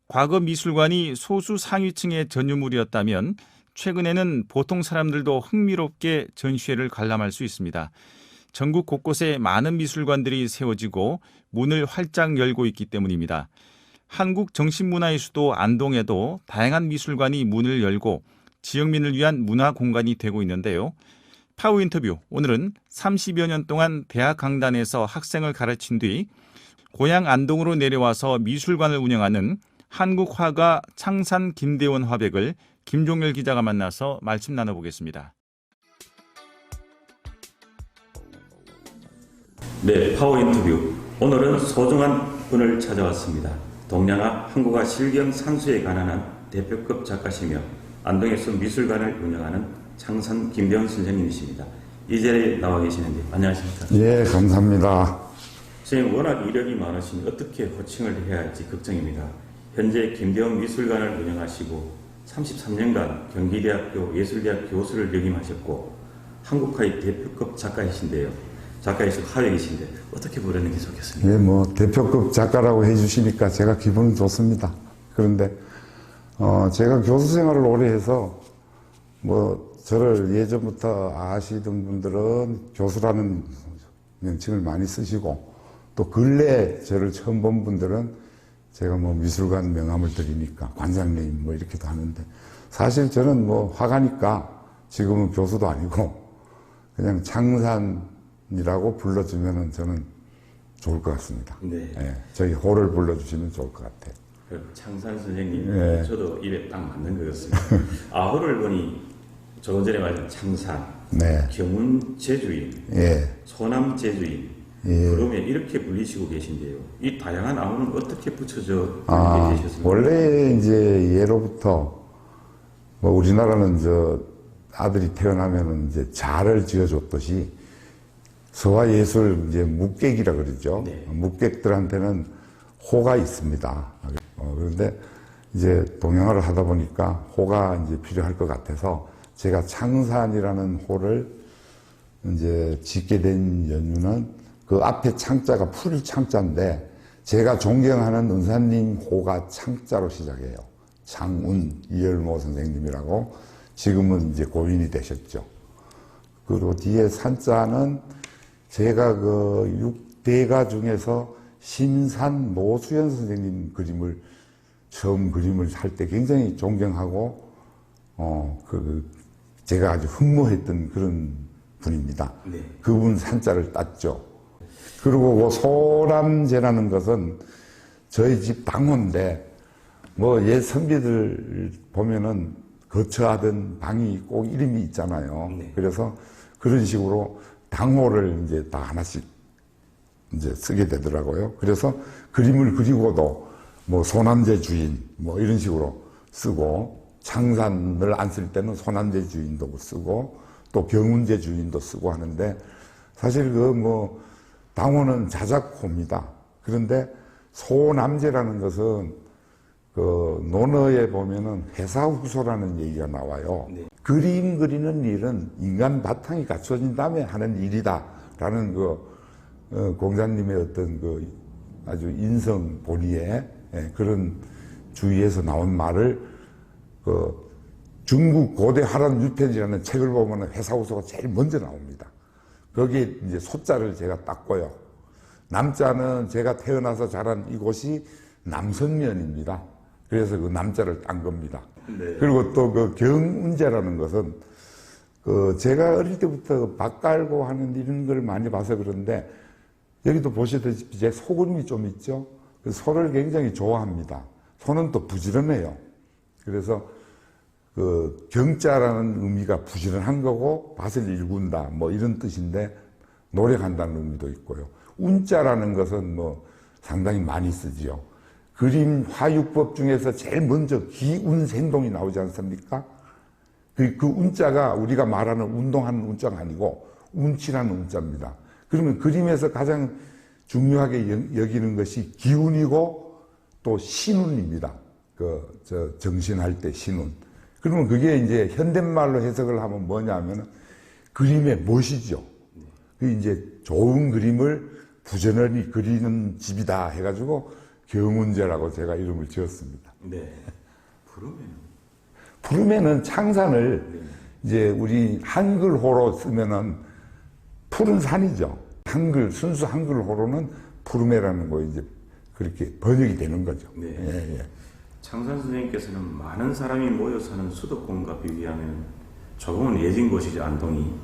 과거 미술관이 소수 상위층의 전유물이었다면 최근에는 보통 사람들도 흥미롭게 전시회를 관람할 수 있습니다. 전국 곳곳에 많은 미술관들이 세워지고 문을 활짝 열고 있기 때문입니다. 한국 정신문화의 수도 안동에도 다양한 미술관이 문을 열고 지역민을 위한 문화 공간이 되고 있는데요. 파워 인터뷰, 오늘은 30여 년 동안 대학 강단에서 학생을 가르친 뒤 고향 안동으로 내려와서 미술관을 운영하는 한국화가 창산 김대원 화백을 김종열 기자가 만나서 말씀 나눠보겠습니다. 네, 파워 인터뷰. 오늘은 소중한 분을 찾아왔습니다. 동양화 한국화 실경 산수에 관한 대표급 작가시며 안동에서 미술관을 운영하는 창산 김대원 선생님이십니다. 이 자리에 나와 계시는데 안녕하십니까? 예, 감사합니다. 선생님 워낙 이력이 많으시니 어떻게 호칭을 해야 할지 걱정입니다. 현재 김대원 미술관을 운영하시고 33년간 경기대학교 예술대학 교수를 역임하셨고 한국화의 대표급 작가이신데요. 작가이시고 화백이신데 어떻게 부르는 게 좋겠습니까? 예, 뭐 대표급 작가라고 해주시니까 제가 기분은 좋습니다. 그런데 제가 교수 생활을 오래 해서 뭐 저를 예전부터 아시던 분들은 교수라는 명칭을 많이 쓰시고 또 근래 저를 처음 본 분들은 제가 뭐 미술관 명함을 드리니까 관장님 뭐 이렇게도 하는데 사실 저는 뭐 화가니까 지금은 교수도 아니고 그냥 창산이라고 불러주면은 저는 좋을 것 같습니다. 네. 예, 저희 호를 불러주시면 좋을 것 같아요. 창산 선생님, 네. 저도 입에 딱 맞는 것 같습니다. 아호를 보니 조금 전에 말한 창산, 네. 경운 제주인, 예. 소남 제주인, 예. 그러면 이렇게 불리시고 계신데요. 이 다양한 아호는 어떻게 붙여져 되셨습니까? 원래 이제 예로부터 뭐 우리나라는 아들이 태어나면은 이제 자를 지어줬듯이 서화예술 이제 묵객이라 그러죠. 네. 묵객들한테는 호가 있습니다. 그런데 이제 동양화를 하다 보니까 호가 이제 필요할 것 같아서 제가 창산이라는 호를 이제 짓게 된 연유는 그 앞에 창자가 풀 창자인데 제가 존경하는 은사님 호가 창자로 시작해요. 장운 이열모 선생님이라고 지금은 이제 고인이 되셨죠. 그리고 뒤에 산자는 제가 그 6대가 중에서 신산 노수연 선생님 처음 그림을 할 때 굉장히 존경하고, 제가 아주 흠모했던 그런 분입니다. 네. 그분 산자를 땄죠. 그리고 그 소람제라는 것은 저희 집 당호인데, 뭐 옛 선비들 보면은 거처하던 방이 꼭 이름이 있잖아요. 네. 그래서 그런 식으로 당호를 이제 다 하나씩 이제 쓰게 되더라고요. 그래서 그림을 그리고도 뭐 소남제 주인 뭐 이런 식으로 쓰고 창산을 안 쓸 때는 소남제 주인도 쓰고 또 경운제 주인도 쓰고 하는데 사실 그 뭐 당호는 자작호입니다. 그런데 소남제라는 것은 그 논어에 보면은 회사후소라는 얘기가 나와요. 네. 그림 그리는 일은 인간 바탕이 갖춰진 다음에 하는 일이다라는 공자님의 어떤 그 아주 인성 본의의 그런 주의에서 나온 말을 중국 고대 화란 유편이라는 책을 보면 회사후소가 제일 먼저 나옵니다. 거기에 이제 소자를 제가 땄고요. 남자는 제가 태어나서 자란 이곳이 남선면입니다. 그래서 그 남자를 딴 겁니다. 네. 그리고 또 그 경운제라는 것은 제가 어릴 때부터 밭 갈고 하는 이런 걸 많이 봐서 그런데 여기도 보시다시피 제 소그림이 좀 있죠. 그 소를 굉장히 좋아합니다. 소는 또 부지런해요. 그래서 그 경자라는 의미가 부지런한 거고 밭을 일군다 뭐 이런 뜻인데 노력한다는 의미도 있고요. 운자라는 것은 뭐 상당히 많이 쓰지요. 그림 화육법 중에서 제일 먼저 기운생동이 나오지 않습니까? 그 운자가 우리가 말하는 운동하는 운자가 아니고 운치라는 운자입니다. 그러면 그림에서 가장 중요하게 여기는 것이 기운이고 또 신운입니다. 정신할 때 신운. 그러면 그게 이제 현대말로 해석을 하면 뭐냐 하면 그림의 멋이죠. 그 이제 좋은 그림을 부지런히 그리는 집이다 해가지고 경운제라고 제가 이름을 지었습니다. 네. 부르면. 푸르메는 창산을 네. 이제 우리 한글호로 쓰면은 푸른 산이죠. 순수 한글호로는 푸르메라는 거 이제 그렇게 번역이 되는 거죠. 네. 예, 예. 창산 선생님께서는 많은 사람이 모여 사는 수도권과 비교하면 조금은 예진 곳이죠, 안동이.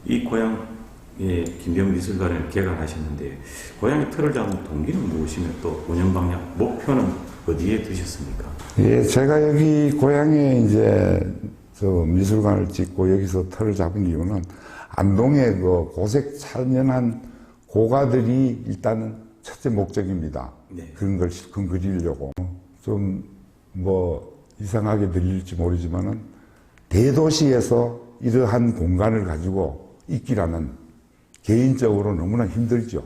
이 고향의 김대영 미술관을 개관하셨는데 고향의 틀을 잡은 동기는 무엇이며 또 운영 방향, 목표는 어디에 두셨습니까? 예, 제가 여기 고향에 이제 저 미술관을 짓고 여기서 터를 잡은 이유는 안동의 그 고색 찬연한 고가들이 일단은 첫째 목적입니다. 네. 그런 걸 실컷 그리려고. 좀 뭐 이상하게 들릴지 모르지만은 대도시에서 이러한 공간을 가지고 있기라는 개인적으로 너무나 힘들죠.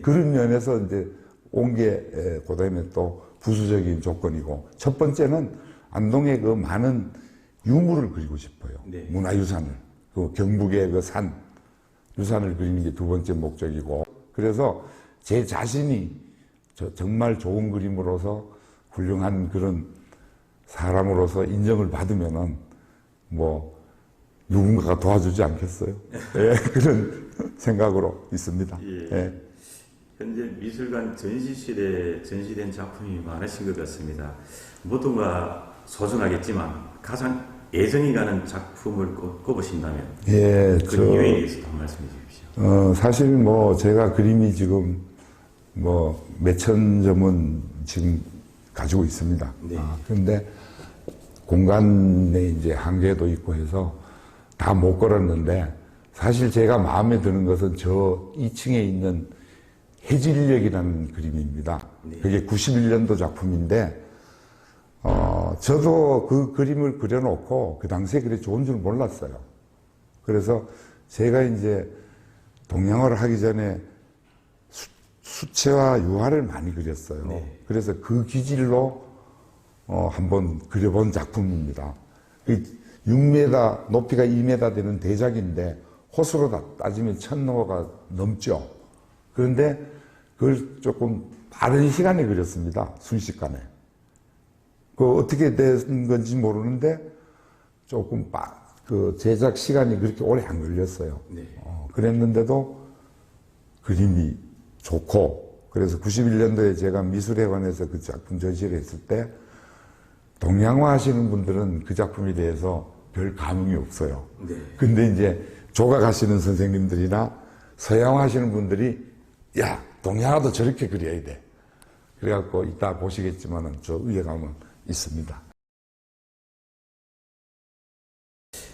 그런 면에서 이제 온 게 그다음에 또 부수적인 조건이고, 첫 번째는 안동의 그 많은 유물을 그리고 싶어요. 네. 문화유산을. 그 경북의 그 유산을 그리는 게 두 번째 목적이고, 그래서 제 자신이 정말 좋은 그림으로서 훌륭한 그런 사람으로서 인정을 받으면은 뭐 누군가가 도와주지 않겠어요? 예, 그런 생각으로 있습니다. 예. 예. 현재 미술관 전시실에 전시된 작품이 많으신 것 같습니다. 모두가 소중하겠지만 가장 애정이 가는 작품을 꼽으신다면 예, 그 이유에 대해서도 한 말씀해 주십시오. 사실 뭐 제가 그림이 지금 뭐 몇천 점은 지금 가지고 있습니다. 네. 그런데 공간에 이제 한계도 있고 해서 다 못 걸었는데, 사실 제가 마음에 드는 것은 저 2층에 있는 해질녘이라는 그림입니다. 네. 그게 91년도 작품인데, 저도 그 그림을 그려놓고 그 당시에 그래 좋은 줄 몰랐어요. 그래서 제가 이제 동양화를 하기 전에 수채화 유화를 많이 그렸어요. 네. 그래서 그 기질로 한번 그려본 작품입니다. 6m, 높이가 2m 되는 대작인데 호수로 따지면 1000호가 넘죠. 그런데 그걸 조금 빠른 시간에 그렸습니다. 순식간에. 그 어떻게 된 건지 모르는데 조금 그 제작 시간이 그렇게 오래 안 걸렸어요. 네. 그랬는데도 그림이 좋고, 그래서 91년도에 제가 미술회관에서 그 작품 전시를 했을 때 동양화 하시는 분들은 그 작품에 대해서 별 감흥이 없어요. 네. 근데 이제 조각하시는 선생님들이나 서양화 하시는 분들이 야, 동양화도 저렇게 그려야 돼. 그래갖고 이따 보시겠지만은 저 위에 가면 있습니다.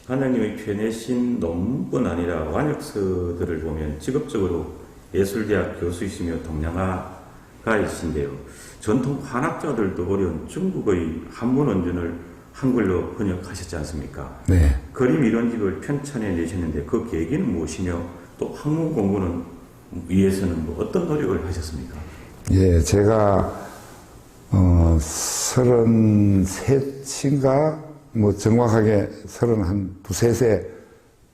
관장님의 펴내신 논문뿐 아니라 완역서들을 보면 직업적으로 예술대학 교수이시며 동양화가이신데요. 전통 한학자들도 어려운 중국의 한문 원전을 한글로 번역하셨지 않습니까? 네. 그림 이론집을 편찬해 내셨는데 그 계기는 무엇이며 또 학문 공부는 위해서는 뭐 어떤 노력을 하셨습니까? 예, 제가 33인가 뭐 정확하게 32세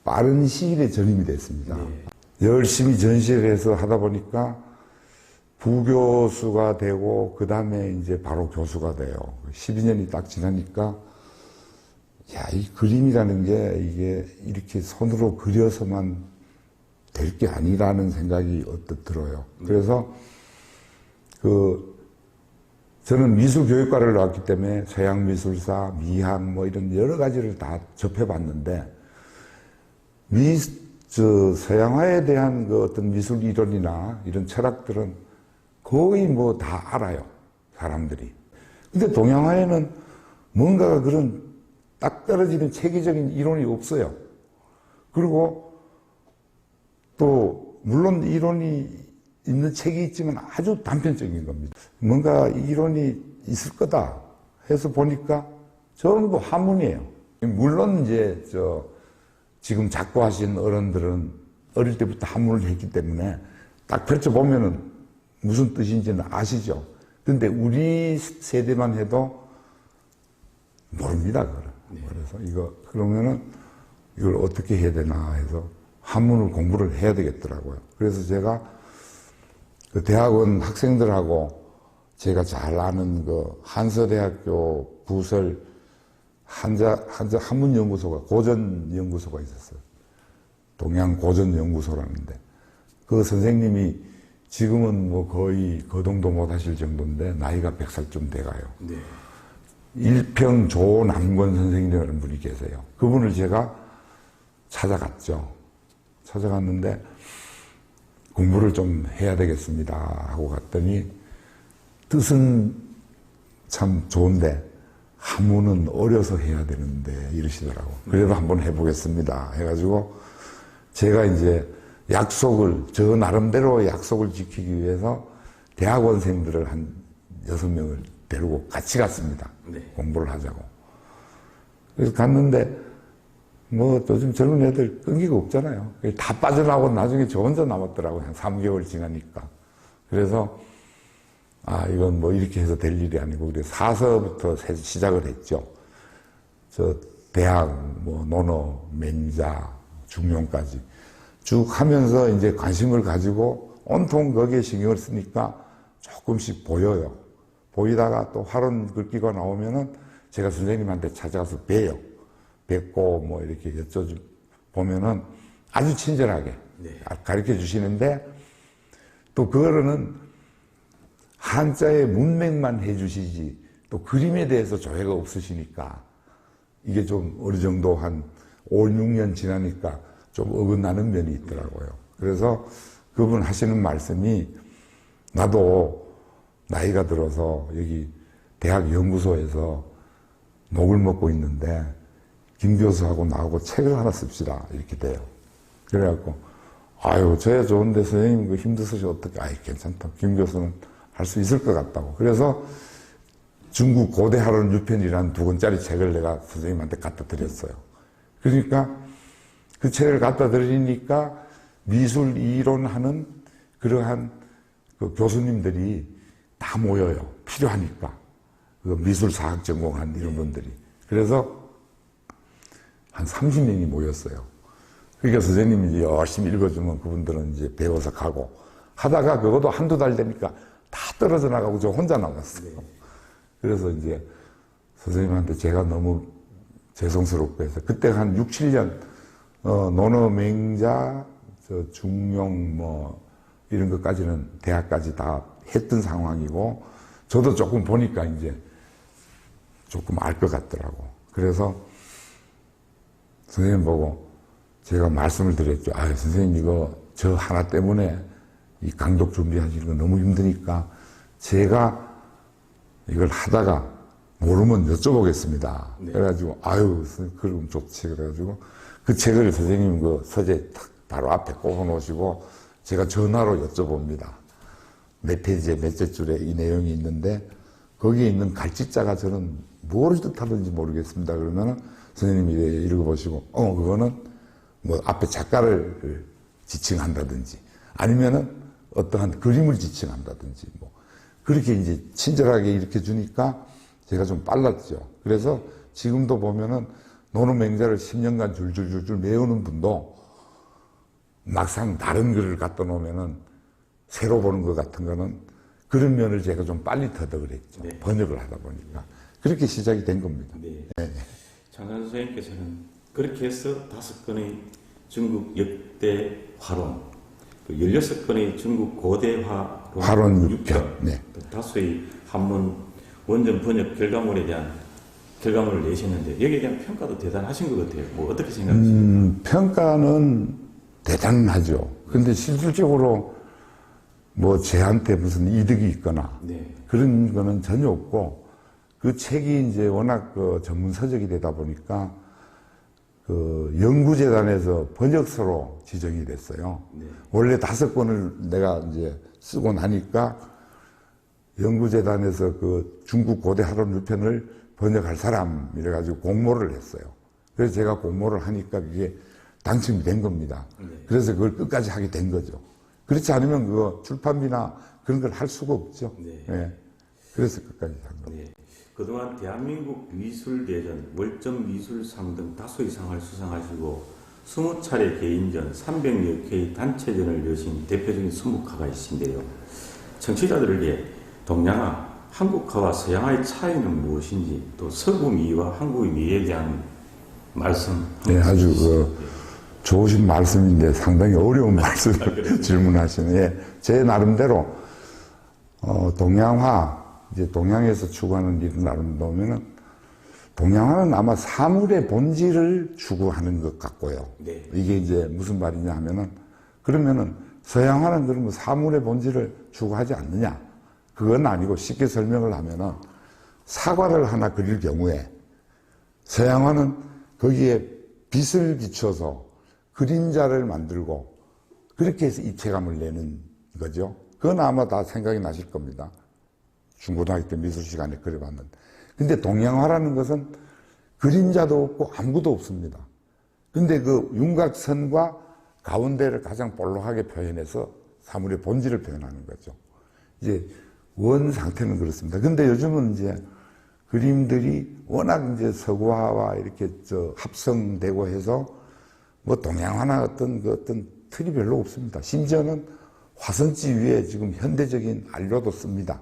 빠른 시일에 전임이 됐습니다. 네. 열심히 전시를 해서 하다 보니까 부교수가 되고 그 다음에 이제 바로 교수가 돼요. 12년이 딱 지나니까 야, 이 그림이라는 게 이게 이렇게 손으로 그려서만 될 게 아니라는 생각이 언뜻 들어요. 그래서 저는 미술교육과를 나왔기 때문에 서양 미술사, 미학 뭐 이런 여러 가지를 다 접해봤는데 서양화에 대한 그 어떤 미술 이론이나 이런 철학들은 거의 뭐 다 알아요, 사람들이. 근데 동양화에는 뭔가가 그런 딱 떨어지는 체계적인 이론이 없어요. 그리고 또 물론 이론이 있는 책이 있지만 아주 단편적인 겁니다. 뭔가 이론이 있을 거다 해서 보니까 전부 한문이에요. 물론 이제 지금 작고하신 어른들은 어릴 때부터 한문을 했기 때문에 딱 펼쳐보면은 무슨 뜻인지는 아시죠? 근데 우리 세대만 해도 모릅니다, 그걸. 그래서 그러면은 이걸 어떻게 해야 되나 해서 한문을 공부를 해야 되겠더라고요. 그래서 제가 그 대학원 학생들하고 제가 잘 아는 그 한서대학교 부설 한문연구소가 고전연구소가 있었어요. 동양고전연구소라는데 그 선생님이 지금은 뭐 거의 거동도 못 하실 정도인데 나이가 100살쯤 돼가요. 네. 일평 조남권 선생님이라는 분이 계세요. 그분을 제가 찾아갔죠. 찾아갔는데 공부를 좀 해야 되겠습니다 하고 갔더니 뜻은 참 좋은데 한문은 어려서 해야 되는데 이러시더라고. 그래도 한번 해보겠습니다 해가지고 제가 이제 저 나름대로 약속을 지키기 위해서 대학원생들을 한 6명을 데리고 같이 갔습니다. 네. 공부를 하자고. 그래서 갔는데 뭐 요즘 젊은 애들 끈기가 없잖아요. 다 빠져나오고 나중에 저 혼자 남았더라고요. 한 3개월 지나니까. 그래서 이건 뭐 이렇게 해서 될 일이 아니고 그래서 사서부터 시작을 했죠. 저 대학, 뭐 논어, 맹자, 중용까지 쭉 하면서 이제 관심을 가지고 온통 거기에 신경을 쓰니까 조금씩 보여요. 보이다가 또 활언 글귀가 나오면은 제가 선생님한테 찾아가서 뵈요. 뵙고 뭐 이렇게 보면은 아주 친절하게 가르쳐 주시는데 또 그거는 한자의 문맥만 해 주시지 또 그림에 대해서 조예가 없으시니까 이게 좀 어느 정도 한 5, 6년 지나니까 좀 어긋나는 면이 있더라고요. 그래서 그분 하시는 말씀이 나도 나이가 들어서 여기 대학 연구소에서 녹을 먹고 있는데 김 교수하고 나하고 책을 하나 씁시다 이렇게 돼요. 그래갖고 저야 좋은데 선생님 그 힘드셔서 어떻게 괜찮다. 김 교수는 할 수 있을 것 같다고. 그래서 중국 고대 하론 유편이라는 2권짜리 책을 내가 선생님한테 갖다 드렸어요. 그러니까 그 책을 갖다 드리니까 미술 이론하는 그러한 그 교수님들이 다 모여요. 필요하니까. 그 미술사학 전공한 이런 분들이. 그래서 한 30명이 모였어요. 그러니까 선생님이 이제 열심히 읽어주면 그분들은 이제 배워서 가고 하다가 그것도 한두 달 되니까 다 떨어져 나가고 저 혼자 남았어요. 그래서 이제 선생님한테 제가 너무 죄송스럽고 해서 그때 한 6, 7년 논어 맹자, 중용 뭐 이런 것까지는 대학까지 다 했던 상황이고 저도 조금 보니까 이제 조금 알 것 같더라고. 그래서 선생님 보고 제가 말씀을 드렸죠. 선생님 이거 저 하나 때문에 이 강독 준비하시는 거 너무 힘드니까 제가 이걸 하다가 모르면 여쭤보겠습니다. 네. 그래가지고 그럼 좋지. 그래가지고 그 책을 선생님 그 서재 딱 바로 앞에 꽂아 놓으시고 제가 전화로 여쭤봅니다. 몇 페이지에 몇째 줄에 이 내용이 있는데 거기에 있는 갈짓자가 저는 뭘 뜻하는지 모르겠습니다. 그러면은 선생님이 읽어보시고 그거는 뭐 앞에 작가를 지칭한다든지 아니면은 어떠한 그림을 지칭한다든지 뭐 그렇게 이제 친절하게 이렇게 주니까 제가 좀 빨랐죠. 그래서 지금도 보면은 논어맹자를 10년간 줄줄줄줄 외우는 분도 막상 다른 글을 갖다 놓으면은 새로 보는 것 같은 거는 그런 면을 제가 좀 빨리 터득을 했죠. 네. 번역을 하다 보니까. 그렇게 시작이 된 겁니다. 네. 네. 장관 선생님께서는 그렇게 해서 5건의 중국 역대 화론, 16건의 중국 고대 화론 6편, 네. 다수의 한문 원전 번역 결과물에 대한 결과물을 내셨는데 여기에 대한 평가도 대단하신 것 같아요. 뭐 어떻게 생각하십니까? 평가는 대단하죠. 근데 실질적으로 뭐 저한테 무슨 이득이 있거나 네. 그런 거는 전혀 없고 그 책이 이제 워낙 그 전문 서적이 되다 보니까 그 연구재단에서 번역서로 지정이 됐어요. 네. 원래 5권을 내가 이제 쓰고 나니까 연구재단에서 그 중국 고대 하론 6편을 번역할 사람 이래가지고 공모를 했어요. 그래서 제가 공모를 하니까 그게 당첨이 된 겁니다. 네. 그래서 그걸 끝까지 하게 된 거죠. 그렇지 않으면 그거 출판비나 그런 걸 할 수가 없죠. 네. 네. 그래서 끝까지 한 겁니다. 네. 그동안 대한민국 미술대전, 월점미술상 등 다수의 상을 수상하시고 20차례 개인전, 300여 개의 단체전을 여신 대표적인 서묵가가이신데요. 청취자들에게 동양화, 한국화와 서양화의 차이는 무엇인지 또 서구 미와 한국의 미에 대한 말씀. 네, 아주 좋으신 말씀인데 상당히 어려운 말씀을 질문하시네. 예, 제 나름대로 동양화, 이제 동양에서 추구하는 일을 나름 보면은 동양화는 아마 사물의 본질을 추구하는 것 같고요. 네. 이게 이제 무슨 말이냐 하면은 그러면은 서양화는 그러면 사물의 본질을 추구하지 않느냐? 그건 아니고 쉽게 설명을 하면은 사과를 하나 그릴 경우에 서양화는 거기에 빛을 비춰서 그림자를 만들고 그렇게 해서 입체감을 내는 거죠. 그건 아마 다 생각이 나실 겁니다. 중고등학교 때 미술 시간에 그려봤는데. 근데 동양화라는 것은 그림자도 없고 아무것도 없습니다. 근데 그 윤곽선과 가운데를 가장 볼록하게 표현해서 사물의 본질을 표현하는 거죠. 이제 원 상태는 그렇습니다. 근데 요즘은 이제 그림들이 워낙 이제 서구화와 이렇게 합성되고 해서 뭐 동양화나 어떤 틀이 별로 없습니다. 심지어는 화선지 위에 지금 현대적인 안료도 씁니다.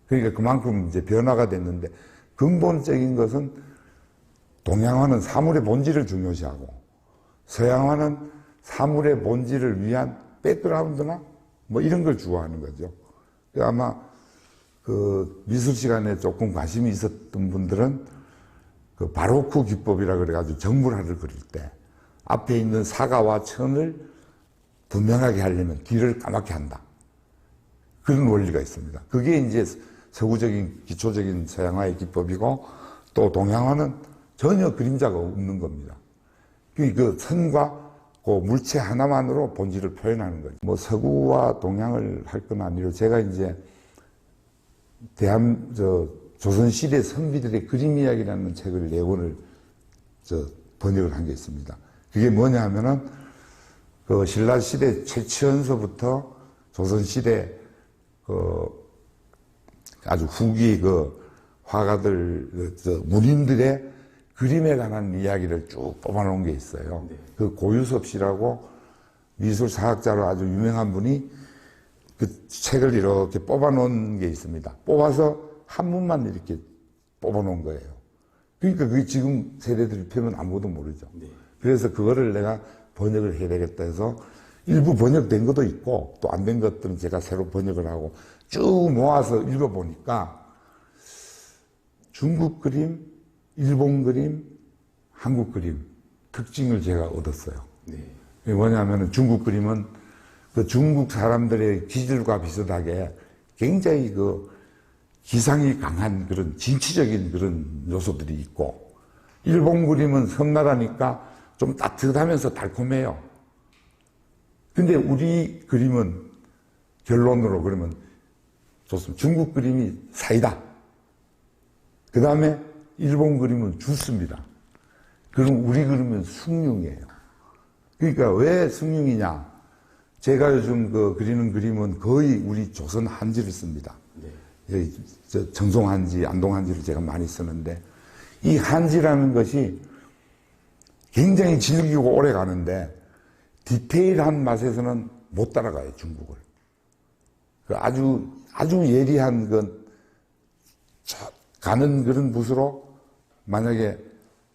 그러니까 그만큼 이제 변화가 됐는데 근본적인 것은 동양화는 사물의 본질을 중요시하고 서양화는 사물의 본질을 위한 백그라운드나 뭐 이런 걸 추구하는 거죠. 아마 그 미술 시간에 조금 관심이 있었던 분들은 그 바로크 기법이라 그래가지고 정물화를 그릴 때 앞에 있는 사과와 천을 분명하게 하려면 길을 까맣게 한다. 그런 원리가 있습니다. 그게 이제 서구적인 기초적인 서양화의 기법이고 또 동양화는 전혀 그림자가 없는 겁니다. 그 선과 그 물체 하나만으로 본질을 표현하는 거죠. 뭐 서구와 동양을 할 건 아니고 제가 이제 조선시대 선비들의 그림 이야기라는 책을 4권을 번역을 한 게 있습니다. 그게 뭐냐 하면은 그 신라시대 최치원서부터 조선시대 아주 후기 화가들, 문인들의 그림에 관한 이야기를 쭉 뽑아놓은 게 있어요. 네. 그 고유섭 씨라고 미술사학자로 아주 유명한 분이 그 책을 이렇게 뽑아놓은 게 있습니다. 뽑아서 한문만 이렇게 뽑아놓은 거예요. 그러니까 그게 지금 세대들이 펴면 아무도 모르죠. 네. 그래서 그거를 내가 번역을 해야 되겠다 해서 일부 번역된 것도 있고 또 안 된 것들은 제가 새로 번역을 하고 쭉 모아서 읽어보니까 중국 그림, 일본 그림, 한국 그림 특징을 제가 얻었어요. 네. 그게 뭐냐면은 중국 그림은 그 중국 사람들의 기질과 비슷하게 굉장히 그 기상이 강한 그런 진취적인 그런 요소들이 있고 일본 그림은 섬나라니까 좀 따뜻하면서 달콤해요. 근데 우리 그림은 결론으로 그러면 좋습니다. 중국 그림이 사이다. 그 다음에 일본 그림은 주스입니다. 그럼 우리 그림은 숭늉이에요. 그러니까 왜 숭늉이냐? 제가 요즘 그리는 그림은 거의 우리 조선 한지를 씁니다. 네. 정송 한지, 안동 한지를 제가 많이 쓰는데 이 한지라는 것이 굉장히 질기고 오래 가는데 디테일한 맛에서는 못 따라가요, 중국을. 아주 예리한 가는 그런 붓으로 만약에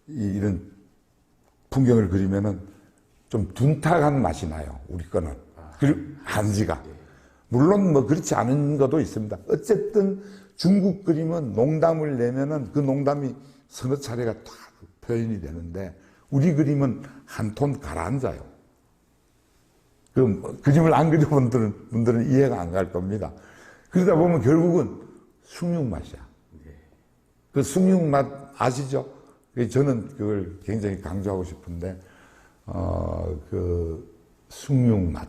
이런 풍경을 그리면은 좀 둔탁한 맛이 나요, 우리 거는. 그리고 한지가. 물론 뭐 그렇지 않은 것도 있습니다. 어쨌든 중국 그림은 농담을 내면은 그 농담이 서너 차례가 다 표현이 되는데 우리 그림은 한 톤 가라앉아요. 그림을 안 그려본 분들은 이해가 안 갈 겁니다. 그러다 보면 결국은 숭늉 맛이야. 그 숭늉 맛 아시죠? 저는 그걸 굉장히 강조하고 싶은데, 그 숭늉 맛,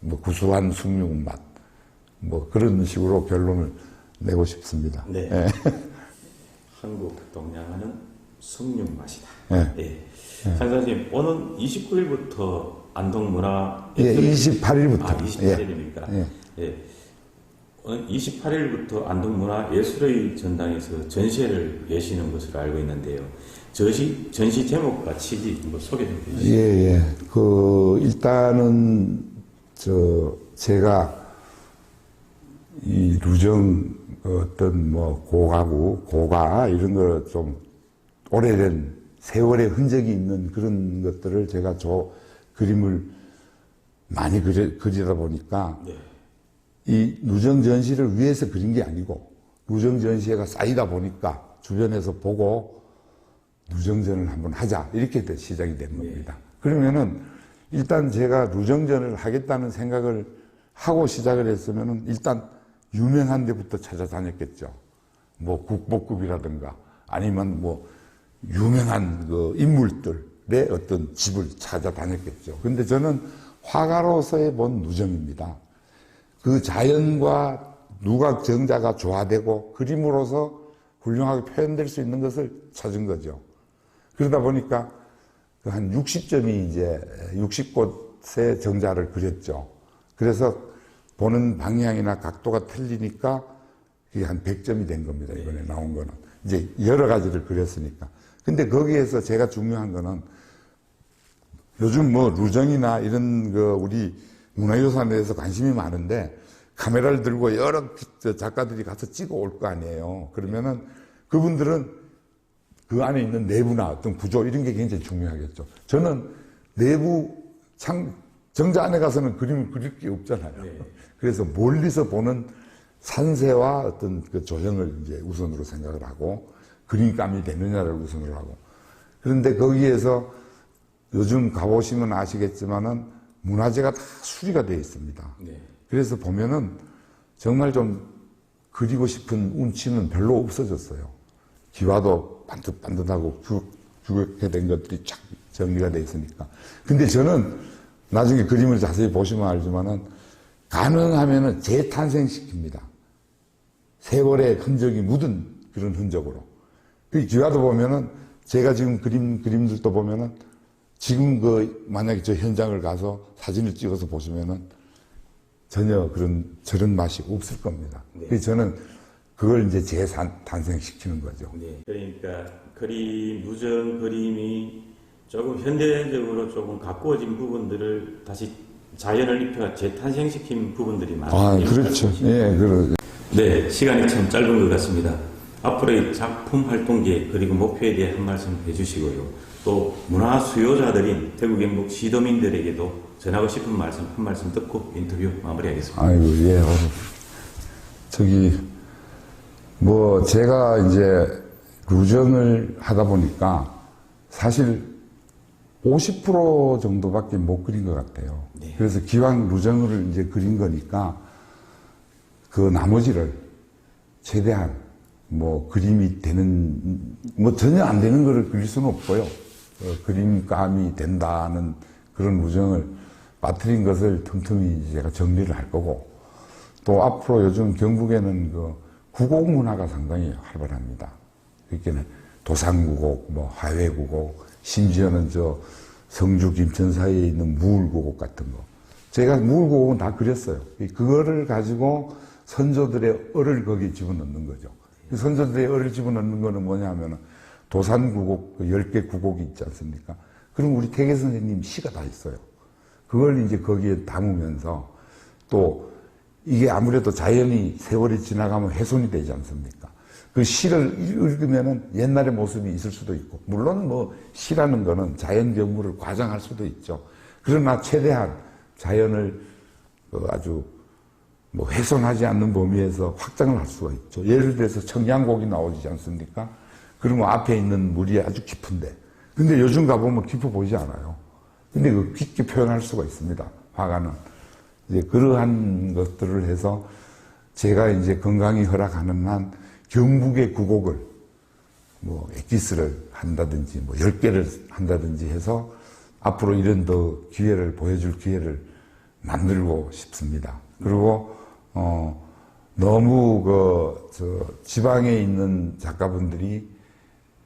뭐 구수한 숭늉 맛, 뭐 그런 식으로 결론을 내고 싶습니다. 네. 네. 한국 동양화는 숭늉 맛이다. 네. 예. 선생님, 오는 29일부터 안동문화 예, 28일부터. 28일입니까? 예. 예. 오늘 28일부터 안동문화 예술의 전당에서 전시회를 여시는 것으로 알고 있는데요. 전시 제목과 취지 뭐 소개 좀 해주시죠. 예. 일단은 제가 이 루정 그 어떤 뭐 고가구, 고가 이런 거 좀 오래된 세월의 흔적이 있는 그런 것들을 제가 그림을 많이 그리다 보니까 네. 이 누정 전시를 위해서 그린 게 아니고 누정 전시회가 쌓이다 보니까 주변에서 보고 누정전을 한번 하자 이렇게 시작이 된 겁니다. 그러면은 일단 제가 누정전을 하겠다는 생각을 하고 시작을 했으면은 일단 유명한 데부터 찾아다녔겠죠. 뭐 국보급이라든가 아니면 뭐 유명한 그 인물들의 어떤 집을 찾아다녔겠죠. 근데 저는 화가로서의 본 누정입니다. 그 자연과 누각 정자가 조화되고 그림으로서 훌륭하게 표현될 수 있는 것을 찾은 거죠. 그러다 보니까 한 60점이 이제 60곳의 정자를 그렸죠. 그래서 보는 방향이나 각도가 틀리니까 그게 한 100점이 된 겁니다. 이번에 나온 거는. 이제 여러 가지를 그렸으니까. 근데 거기에서 제가 중요한 거는 요즘 뭐 루정이나 이런 거 우리 문화유산에 대해서 관심이 많은데 카메라를 들고 여러 작가들이 가서 찍어 올 거 아니에요. 그러면은 그분들은 그 안에 있는 내부나 어떤 구조 이런 게 굉장히 중요하겠죠. 저는 내부 정자 안에 가서는 그림을 그릴 게 없잖아요. 그래서 멀리서 보는 산세와 어떤 그 조형을 이제 우선으로 생각을 하고 그림감이 되느냐를 우선으로 하고 그런데 거기에서 요즘 가보시면 아시겠지만은 문화재가 다 수리가 되어 있습니다. 그래서 보면은 정말 좀 그리고 싶은 운치는 별로 없어졌어요. 기와도 반듯반듯하고 죽게 된 것들이 쫙 정리가 되어 있으니까. 근데 저는 나중에 그림을 자세히 보시면 알지만은 가능하면은 재탄생시킵니다. 세월의 흔적이 묻은 그런 흔적으로. 그 기와도 보면은 제가 지금 그림들도 보면은 지금 만약에 저 현장을 가서 사진을 찍어서 보시면은 전혀 저런 맛이 없을 겁니다. 그래서 저는 그걸 이제 재탄생시키는 거죠. 그러니까 누정 그림이 조금 현대적으로 조금 가꾸어진 부분들을 다시 자연을 입혀 재탄생시킨 부분들이 많습니다. 그렇죠. 네, 시간이 참 짧은 것 같습니다. 앞으로의 작품 활동 계획 그리고 목표에 대해 한 말씀 해주시고요. 또 문화 수요자들인 대구 경북 시도민들에게도 전하고 싶은 말씀 한 말씀 듣고 인터뷰 마무리하겠습니다. 제가 이제 루정을 하다 보니까 사실 50% 정도밖에 못 그린 것 같아요. 그래서 기왕 루정을 이제 그린 거니까 그 나머지를 최대한 그림이 되는, 전혀 안 되는 거를 그릴 수는 없고요. 그림감이 된다는 그런 루정을 빠뜨린 것을 틈틈이 제가 정리를 할 거고, 또 앞으로 요즘 경북에는 구곡 문화가 상당히 활발합니다. 그러니까 도산구곡, 화훼구곡, 심지어는 성주 김천 사이에 있는 무울구곡 같은 거. 제가 무울구곡은 다 그렸어요. 그거를 가지고 선조들의 얼을 거기에 집어넣는 거죠. 선조들의 얼을 집어넣는 거는 뭐냐 하면은 도산구곡, 10개 구곡이 있지 않습니까? 그럼 우리 태계 선생님 시가 다 있어요. 그걸 이제 거기에 담으면서 또 이게 아무래도 자연이 세월이 지나가면 훼손이 되지 않습니까? 그 시를 읽으면은 옛날의 모습이 있을 수도 있고, 물론 시라는 거는 자연 경물을 과장할 수도 있죠. 그러나 최대한 자연을 아주 훼손하지 않는 범위에서 확장을 할 수가 있죠. 예를 들어서 청양곡이 나오지 않습니까? 그러면 앞에 있는 물이 아주 깊은데, 근데 요즘 가보면 깊어 보이지 않아요. 근데 깊게 표현할 수가 있습니다. 화가는. 이제 그러한 것들을 해서 제가 이제 건강이 허락하는 한 경북의 구곡을 엑기스를 한다든지 10개를 한다든지 해서 앞으로 이런 더 기회를 보여줄 기회를 만들고 싶습니다. 그리고 너무 지방에 있는 작가분들이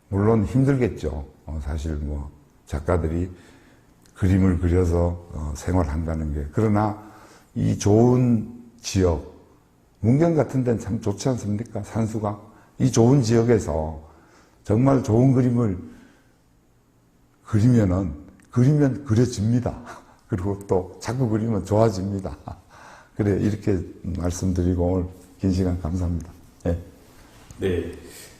물론 힘들겠죠. 사실 작가들이 그림을 그려서 생활한다는 게. 그러나 이 좋은 지역, 문경 같은 데는 참 좋지 않습니까? 산수가. 이 좋은 지역에서 정말 좋은 그림을 그리면 그려집니다. 그리고 또 자꾸 그리면 좋아집니다. 그래, 이렇게 말씀드리고 오늘 긴 시간 감사합니다. 예. 네,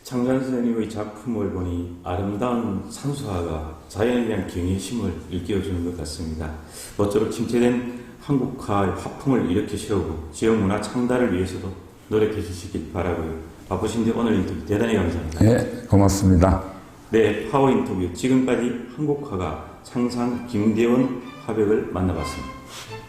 창단 선생님의 작품을 보니 아름다운 산수화가 자연에 대한 경외심을 일깨워주는 것 같습니다. 모쪼록 침체된 한국화의 화풍을 일으켜 세우고 지역 문화 창달을 위해서도 노력해 주시길 바라고요. 바쁘신데 오늘 인터뷰 대단히 감사합니다. 예, 고맙습니다. 네, 파워 인터뷰 지금까지 한국화가 창상 김대원 화백을 만나봤습니다.